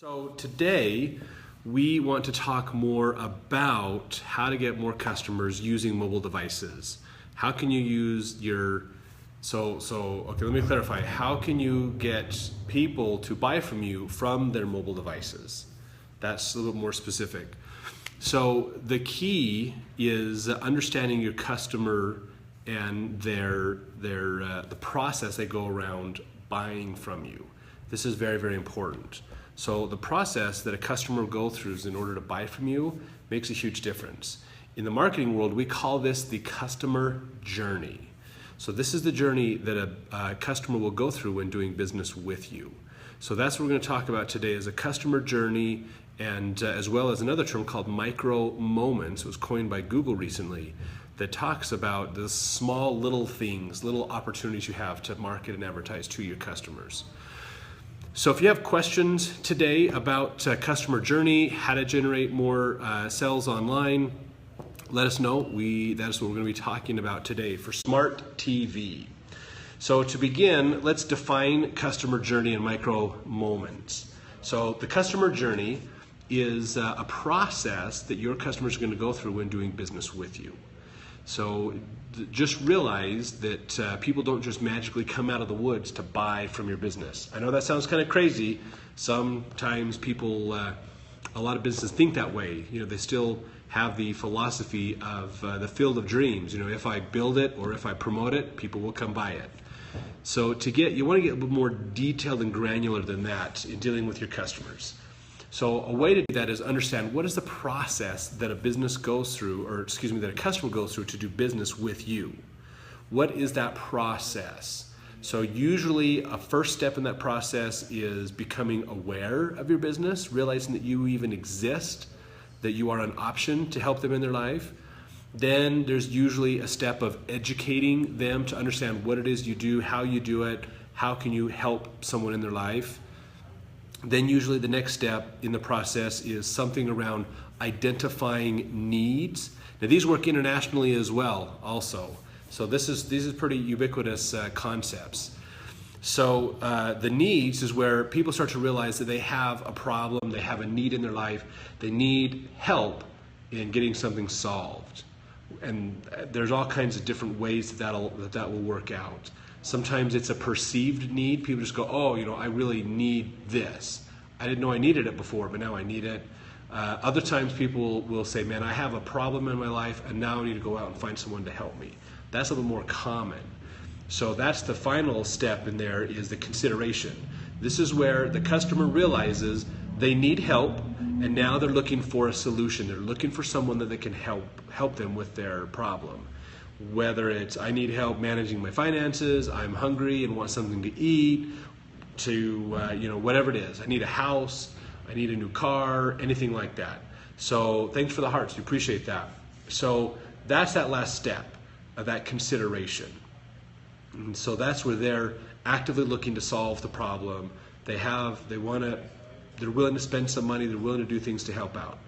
So today we want to talk more about how to get more customers using mobile devices. How can you use your, okay, let me clarify. How can you get people to buy from you from their mobile devices? That's a little bit more specific. So the key is understanding your customer and the process they go around buying from you. This is very, very important. So the process that a customer goes through in order to buy from you makes a huge difference. In the marketing world, we call this the customer journey. So this is the journey that a customer will go through when doing business with you. So that's what we're going to talk about today, is a customer journey, and as well as another term called micro moments. It was coined by Google recently, that talks about the small little things, little opportunities you have to market and advertise to your customers. So if you have questions today about customer journey, how to generate more sales online, let us know. That is what we're going to be talking about today for Smart TV. So to begin, let's define customer journey and micro moments. So the customer journey is a process that your customers are going to go through when doing business with you. So just realize that people don't just magically come out of the woods to buy from your business. I know that sounds kind of crazy. Sometimes people, a lot of businesses think that way. You know, they still have the philosophy of the field of dreams. You know, if I build it or if I promote it, people will come buy it. So you want to get a little more detailed and granular than that in dealing with your customers. So a way to do that is understand what is the process that a business goes through, that a customer goes through to do business with you. What is that process? So usually a first step in that process is becoming aware of your business, realizing that you even exist, that you are an option to help them in their life. Then there's usually a step of educating them to understand what it is you do, how you do it, how can you help someone in their life. Then usually the next step in the process is something around identifying needs. Now these work internationally as well also. So these are pretty ubiquitous concepts. So the needs is where people start to realize that they have a problem, they have a need in their life, they need help in getting something solved. And there's all kinds of different ways that will work out. Sometimes it's a perceived need. People just go, oh, you know, I really need this. I didn't know I needed it before, but now I need it. Other times people will say, man, I have a problem in my life and now I need to go out and find someone to help me. That's a little more common. So that's the final step in there, is the consideration. This is where the customer realizes they need help and now they're looking for a solution. They're looking for someone that they can help them with their problem. Whether it's I need help managing my finances, I'm hungry and want something to eat, to whatever it is. I need a house, I need a new car, anything like that. So thanks for the hearts, we appreciate that. So that's that last step of that consideration. And so that's where they're actively looking to solve the problem. They're willing to spend some money, they're willing to do things to help out.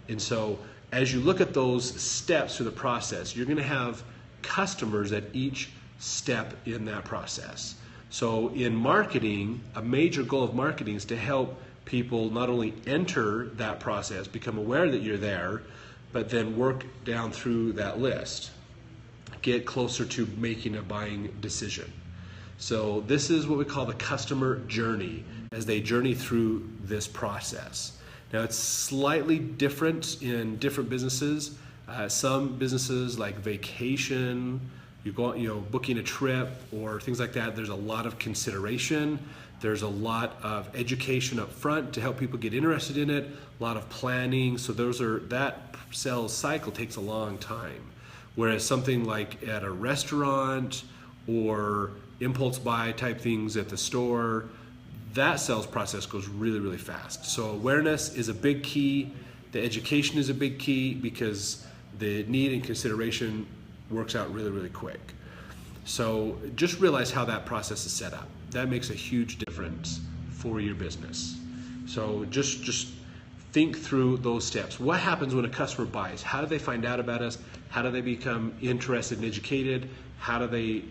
And so as you look at those steps through the process, you're going to have customers at each step in that process. So in marketing, a major goal of marketing is to help people not only enter that process, become aware that you're there, but then work down through that list, get closer to making a buying decision. So this is what we call the customer journey, as they journey through this process. Now it's slightly different in different businesses. Some businesses like vacation, booking a trip or things like that, there's a lot of consideration. There's a lot of education up front to help people get interested in it, a lot of planning. So that sales cycle takes a long time. Whereas something like at a restaurant or impulse buy type things at the store, that sales process goes really, really fast. So awareness is a big key. The education is a big key because the need and consideration works out really, really quick. So just realize how that process is set up. That makes a huge difference for your business. So just think through those steps. What happens when a customer buys? How do they find out about us? How do they become interested and educated? How do they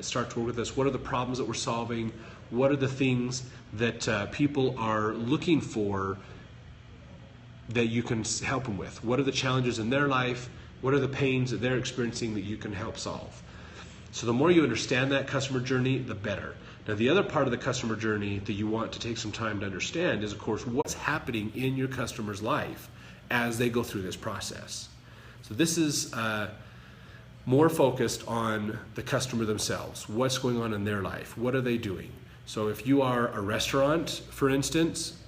start to work with us? What are the problems that we're solving? What are the things that people are looking for that you can help them with? What are the challenges in their life? What are the pains that they're experiencing that you can help solve? So the more you understand that customer journey, the better. Now, the other part of the customer journey that you want to take some time to understand is, of course, what's happening in your customer's life as they go through this process. So this is more focused on the customer themselves. What's going on in their life? What are they doing? So if you are a restaurant, for instance,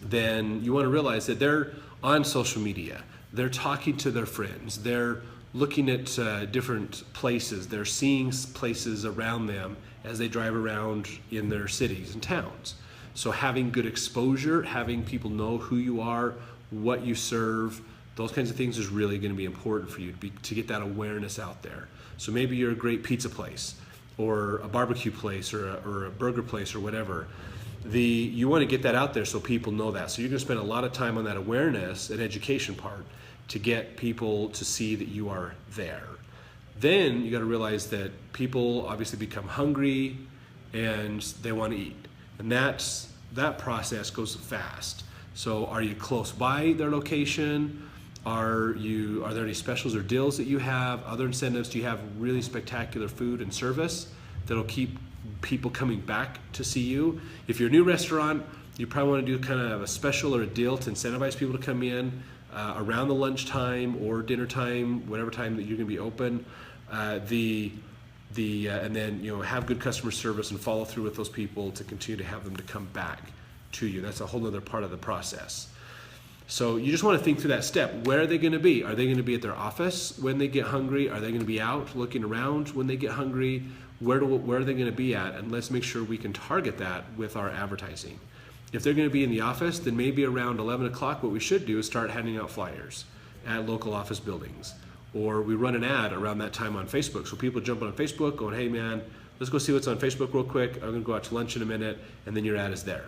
then you want to realize that they're on social media. They're talking to their friends. They're looking at different places. They're seeing places around them as they drive around in their cities and towns. So having good exposure, having people know who you are, what you serve, those kinds of things is really going to be important for you to get that awareness out there. So maybe you're a great pizza place or a barbecue place or a burger place or whatever. You want to get that out there so people know that. So you're going to spend a lot of time on that awareness and education part to get people to see that you are there. Then you got to realize that people obviously become hungry and they want to eat. And that process goes fast. So are you close by their location? Are there any specials or deals that you have? Other incentives? Do you have really spectacular food and service that'll keep people coming back to see you? If you're a new restaurant, you probably want to do kind of a special or a deal to incentivize people to come in around the lunchtime or dinner time, whatever time that you're going to be open. And then have good customer service and follow through with those people to continue to have them to come back to you. That's a whole other part of the process. So you just want to think through that step. Where are they going to be? Are they going to be at their office when they get hungry? Are they going to be out looking around when they get hungry? Where are they going to be at? And let's make sure we can target that with our advertising. If they're going to be in the office, then maybe around 11 o'clock, what we should do is start handing out flyers at local office buildings. Or we run an ad around that time on Facebook. So people jump on Facebook going, hey man, let's go see what's on Facebook real quick. I'm going to go out to lunch in a minute, and then your ad is there.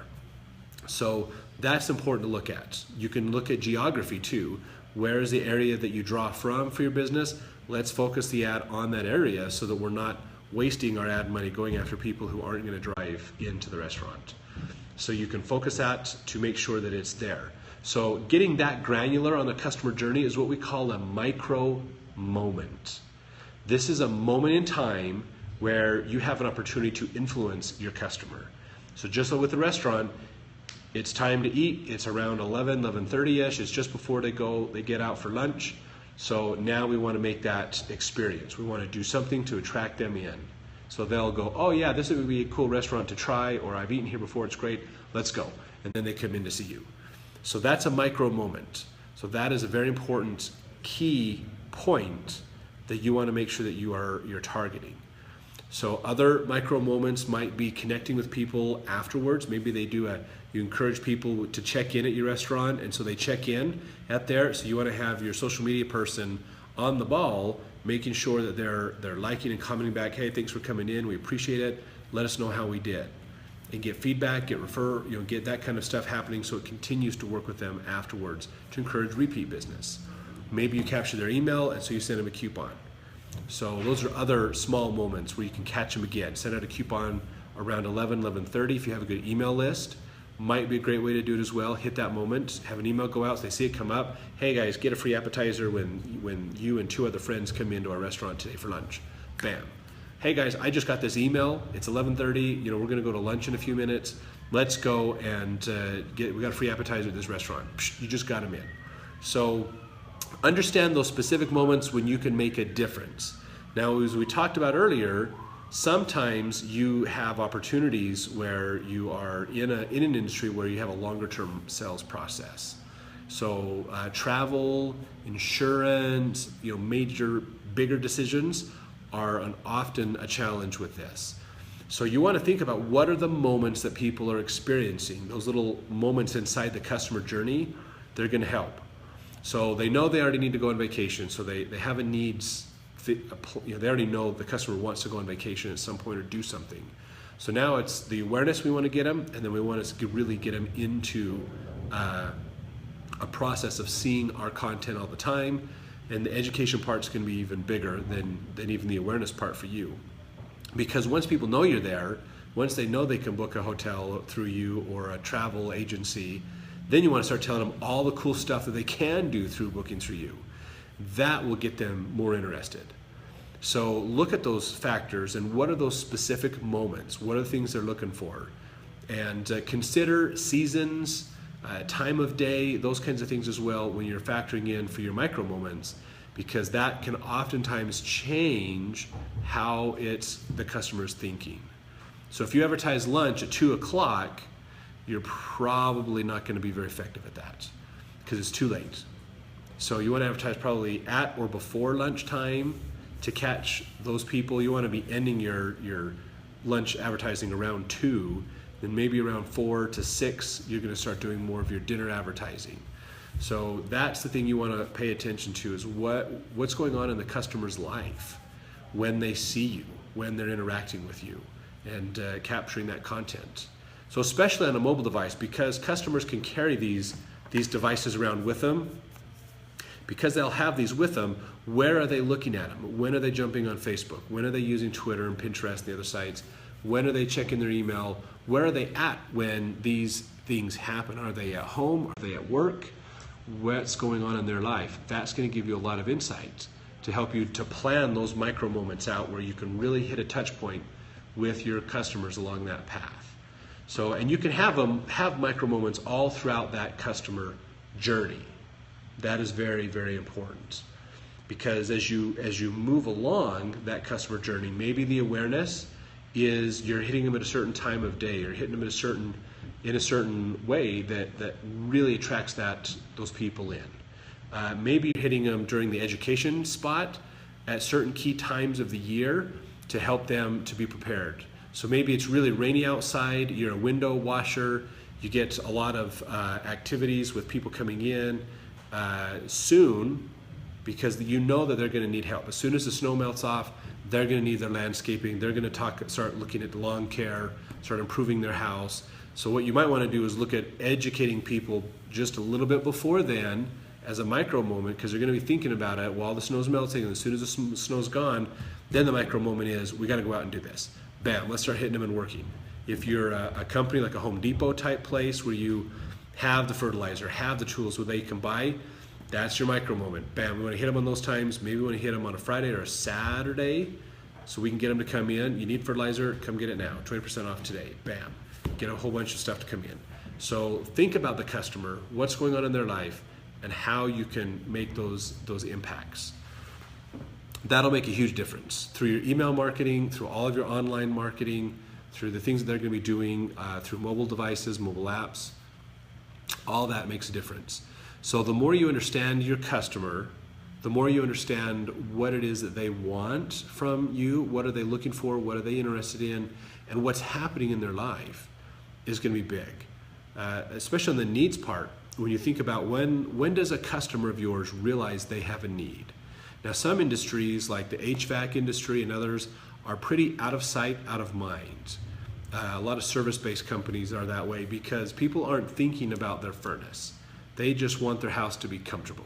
So that's important to look at. You can look at geography too. Where is the area that you draw from for your business? Let's focus the ad on that area so that we're not wasting our ad money going after people who aren't going to drive into the restaurant. So you can focus that to make sure that it's there. So getting that granular on the customer journey is what we call a micro moment. This is a moment in time where you have an opportunity to influence your customer. So just like with the restaurant, it's time to eat. It's around 11:30ish. It's just before they get out for lunch. So now we want to make that experience. We want to do something to attract them in. So they'll go, oh yeah, this would be a cool restaurant to try, or I've eaten here before, it's great, let's go. And then they come in to see you. So that's a micro moment. So that is a very important key point that you want to make sure that you're targeting. So other micro moments might be connecting with people afterwards. Maybe you encourage people to check in at your restaurant, and so they check in at there. So you want to have your social media person on the ball, making sure that they're liking and commenting back, hey, thanks for coming in, we appreciate it, let us know how we did. And get feedback, get that kind of stuff happening so it continues to work with them afterwards to encourage repeat business. Maybe you capture their email and so you send them a coupon. So those are other small moments where you can catch them again. Send out a coupon around 11:30 if you have a good email list. Might be a great way to do it as well. Hit that moment, have an email go out, so they see it come up. Hey guys, get a free appetizer when you and 2 other friends come into our restaurant today for lunch. Bam. Hey guys, I just got this email. It's 11:30. We're going to go to lunch in a few minutes. Let's go and we got a free appetizer at this restaurant. Psh, you just got them in. So understand those specific moments when you can make a difference. Now, as we talked about earlier, sometimes you have opportunities where you are in an industry where you have a longer term sales process. So travel, insurance, major, bigger decisions are often a challenge with this. So you want to think about what are the moments that people are experiencing, those little moments inside the customer journey, they're going to help. So they know they already need to go on vacation, so they have a needs. They already know the customer wants to go on vacation at some point or do something. So now it's the awareness we want to get them, and then we want to really get them into a process of seeing our content all the time. And the education part's going to be even bigger than even the awareness part for you. Because once people know you're there, Once they know they can book a hotel through you or a travel agency, then you want to start telling them all the cool stuff that they can do through booking through you. That will get them more interested. So look at those factors and what are those specific moments? What are the things they're looking for? And consider seasons, time of day, those kinds of things as well when you're factoring in for your micro moments, because that can oftentimes change how the customer's thinking. So if you advertise lunch at 2 o'clock, you're probably not going to be very effective at that because it's too late. So you want to advertise probably at or before lunchtime to catch those people. You want to be ending your lunch advertising around 2, then maybe around 4 to 6, you're going to start doing more of your dinner advertising. So that's the thing you want to pay attention to, is what's going on in the customer's life when they see you, when they're interacting with you, and capturing that content. So especially on a mobile device, because customers can carry these devices around with them, because they'll have these with them, where are they looking at them? When are they jumping on Facebook? When are they using Twitter and Pinterest and the other sites? When are they checking their email? Where are they at when these things happen? Are they at home? Are they at work? What's going on in their life? That's going to give you a lot of insight to help you to plan those micro moments out where you can really hit a touch point with your customers along that path. So, and you can have micro moments all throughout that customer journey. That is very, very important, because as you move along that customer journey, maybe the awareness is you're hitting them at a certain time of day, or hitting them in a certain way that really attracts those people in. Maybe you're hitting them during the education spot at certain key times of the year to help them to be prepared. So maybe it's really rainy outside, you're a window washer, you get a lot of activities with people coming in soon, because you know that they're going to need help. As soon as the snow melts off, they're going to need their landscaping, they're going to start looking at lawn care, start improving their house. So what you might want to do is look at educating people just a little bit before then as a micro moment, because they're going to be thinking about it while the snow's melting, and as soon as the snow's gone, then the micro moment is, we got to go out and do this. Bam, let's start hitting them and working. If you're a company like a Home Depot type place where you have the fertilizer, have the tools where they can buy, that's your micro moment. Bam, we want to hit them on those times. Maybe we want to hit them on a Friday or a Saturday so we can get them to come in. You need fertilizer, come get it now. 20% off today. Bam. Get a whole bunch of stuff to come in. So think about the customer, what's going on in their life, and how you can make those impacts. That'll make a huge difference through your email marketing, through all of your online marketing, through the things that they're going to be doing through mobile devices, mobile apps. All that makes a difference. So the more you understand your customer, the more you understand what it is that they want from you, what are they looking for, what are they interested in, and what's happening in their life is going to be big. Especially on the needs part, when you think about when does a customer of yours realize they have a need? Now, some industries like the HVAC industry and others are pretty out of sight, out of mind. A lot of service-based companies are that way because people aren't thinking about their furnace. They just want their house to be comfortable.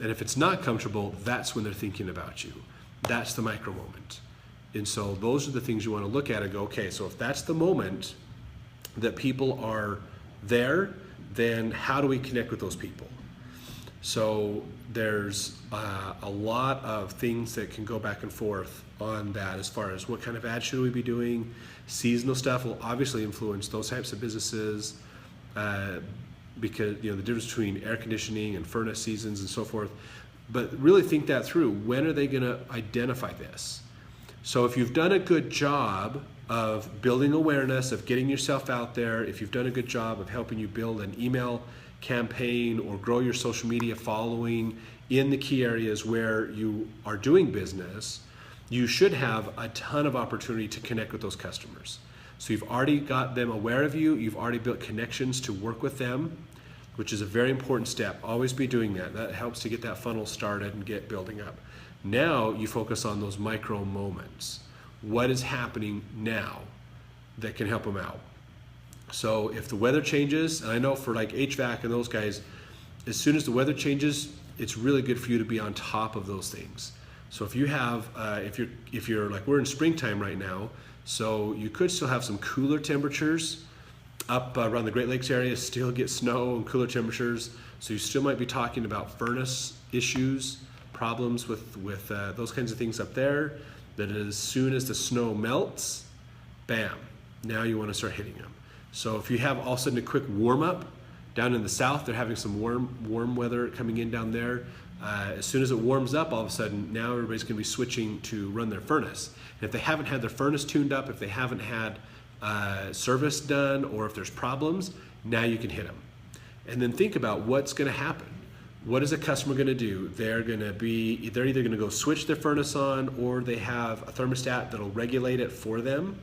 And if it's not comfortable, that's when they're thinking about you. That's the micro moment. And so those are the things you want to look at and go, okay, so if that's the moment that people are there, then how do we connect with those people? So there's a lot of things that can go back and forth on that, as far as what kind of ad should we be doing. Seasonal stuff will obviously influence those types of businesses because the difference between air conditioning and furnace seasons and so forth. But really think that through. When are they going to identify this? So if you've done a good job of building awareness, of getting yourself out there, if you've done a good job of helping you build an email campaign or grow your social media following in the key areas where you are doing business, you should have a ton of opportunity to connect with those customers. So you've already got them aware of you, you've already built connections to work with them, which is a very important step. Always be doing that. That helps to get that funnel started and get building up. Now you focus on those micro moments. What is happening now that can help them out? So if the weather changes, and I know for like HVAC and those guys, as soon as the weather changes, it's really good for you to be on top of those things. So if you have, if you're like, we're in springtime right now, So you could still have some cooler temperatures up around the Great Lakes area, still get snow and cooler temperatures. So you still might be talking about furnace issues, problems with those kinds of things up there. That as soon as the snow melts, bam, now you want to start hitting them. So if you have all of a sudden a quick warm up down in the south, they're having some warm weather coming in down there. As soon as it warms up, all of a sudden, now everybody's going to be switching to run their furnace. And if they haven't had their furnace tuned up, if they haven't had service done, or if there's problems, now you can hit them. And then think about what's going to happen. What is a customer going to do? They're either going to go switch their furnace on, or they have a thermostat that'll regulate it for them.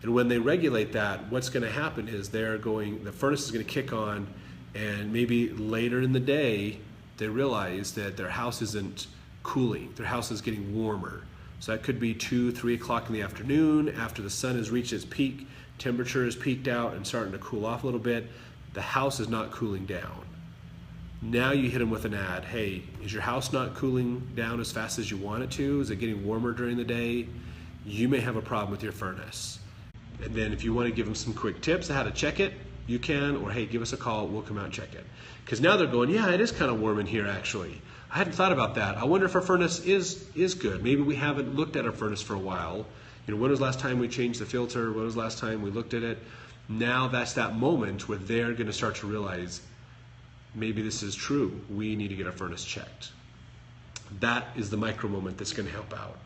And when they regulate that, what's going to happen is the furnace is going to kick on, and maybe later in the day, they realize that their house isn't cooling. Their house is getting warmer. So that could be 2, 3 o'clock in the afternoon after the sun has reached its peak, temperature is peaked out and starting to cool off a little bit. The house is not cooling down. Now you hit them with an ad. Hey, is your house not cooling down as fast as you want it to? Is it getting warmer during the day? You may have a problem with your furnace. And then if you want to give them some quick tips on how to check it, you can, or hey, give us a call, we'll come out and check it. Because now they're going, yeah, it is kind of warm in here actually. I hadn't thought about that. I wonder if our furnace is good. Maybe we haven't looked at our furnace for a while. When was the last time we changed the filter? When was the last time we looked at it? Now that's that moment where they're going to start to realize, maybe this is true. We need to get our furnace checked. That is the micro moment that's going to help out.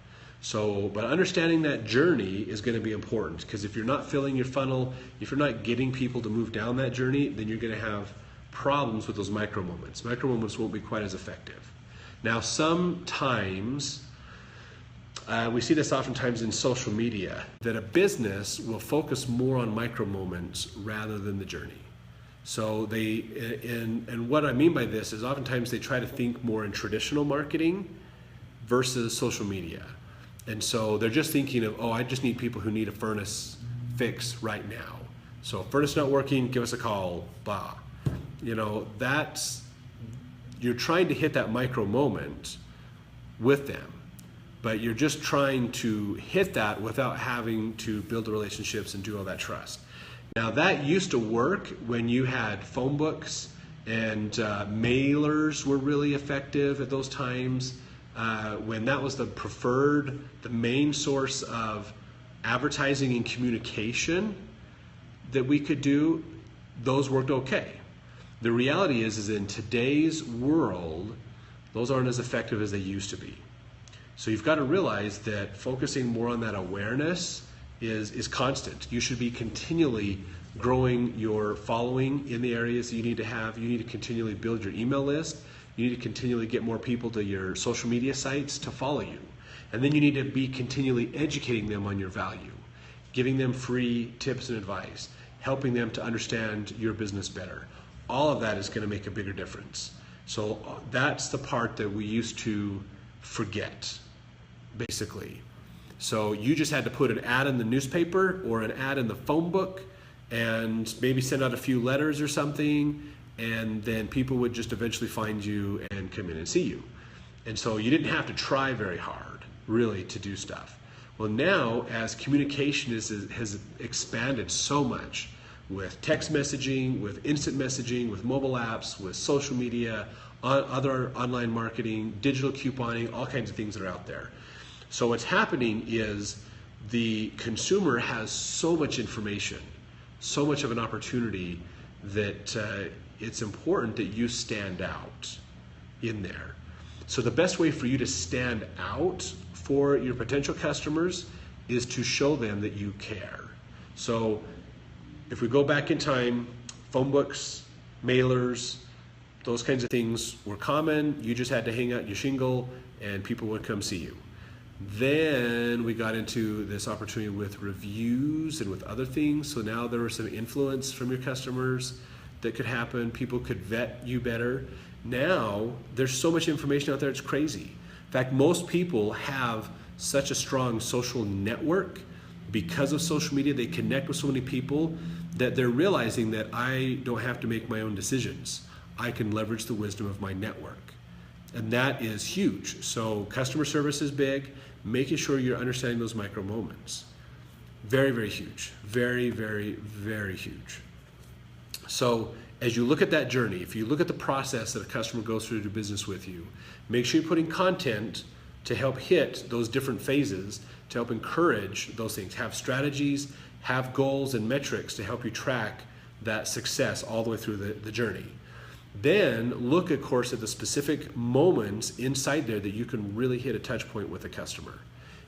So, but understanding that journey is going to be important, because if you're not filling your funnel, if you're not getting people to move down that journey, then you're going to have problems with those micro moments. Micro moments won't be quite as effective. Now, sometimes, we see this oftentimes in social media, that a business will focus more on micro moments rather than the journey. So and what I mean by this is oftentimes they try to think more in traditional marketing versus social media. And so they're just thinking of, I just need people who need a furnace fix right now. So furnace not working, give us a call, blah. You're trying to hit that micro moment with them, but you're just trying to hit that without having to build the relationships and do all that trust. Now that used to work when you had phone books and mailers were really effective at those times. When that was the main source of advertising and communication that we could do, those worked okay. The reality is in today's world, those aren't as effective as they used to be. So you've got to realize that focusing more on that awareness is constant. You should be continually growing your following in the areas that you need to have. You need to continually build your email list. You need to continually get more people to your social media sites to follow you. And then you need to be continually educating them on your value, giving them free tips and advice, helping them to understand your business better. All of that is going to make a bigger difference. So that's the part that we used to forget, basically. So you just had to put an ad in the newspaper or an ad in the phone book and maybe send out a few letters or something, and then people would just eventually find you and come in and see you. And so you didn't have to try very hard, really, to do stuff. Well, now, as communication has expanded so much with text messaging, with instant messaging, with mobile apps, with social media, other online marketing, digital couponing, all kinds of things that are out there. So what's happening is the consumer has so much information, so much of an opportunity that it's important that you stand out in there. So the best way for you to stand out for your potential customers is to show them that you care. So if we go back in time, phone books, mailers, those kinds of things were common. You just had to hang out your shingle and people would come see you. Then we got into this opportunity with reviews and with other things. So now there was some influence from your customers that could happen. People could vet you better. Now there's so much information out there, it's crazy. In fact, most people have such a strong social network because of social media. They connect with so many people that they're realizing that I don't have to make my own decisions. I can leverage the wisdom of my network. And that is huge. So customer service is big, making sure you're understanding those micro moments. Very, very huge. Very, very, very huge. So as you look at that journey, if you look at the process that a customer goes through to do business with you, make sure you're putting content to help hit those different phases, to help encourage those things. Have strategies, have goals and metrics to help you track that success all the way through the journey. Then look, of course, at the specific moments inside there that you can really hit a touch point with a customer.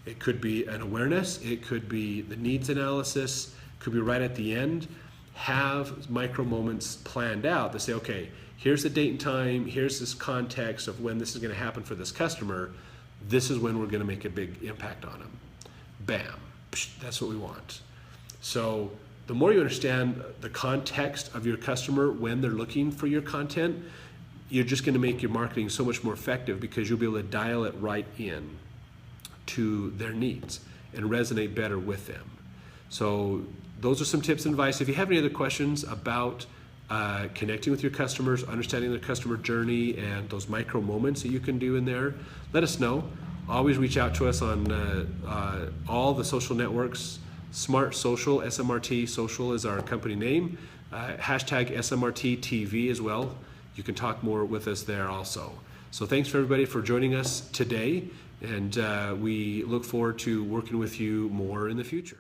It could be an awareness, it could be the needs analysis, it could be right at the end. Have micro moments planned out that say, okay, here's the date and time, here's this context of when this is going to happen for this customer. This is when we're going to make a big impact on them. Bam. That's what we want. So the more you understand the context of your customer when they're looking for your content, you're just going to make your marketing so much more effective because you'll be able to dial it right in to their needs and resonate better with them. So those are some tips and advice. If you have any other questions about connecting with your customers, understanding their customer journey, and those micro moments that you can do in there, let us know. Always reach out to us on all the social networks. Smart Social, SMRT Social is our company name. Hashtag SMRT TV as well. You can talk more with us there also. So thanks for everybody for joining us today, and we look forward to working with you more in the future.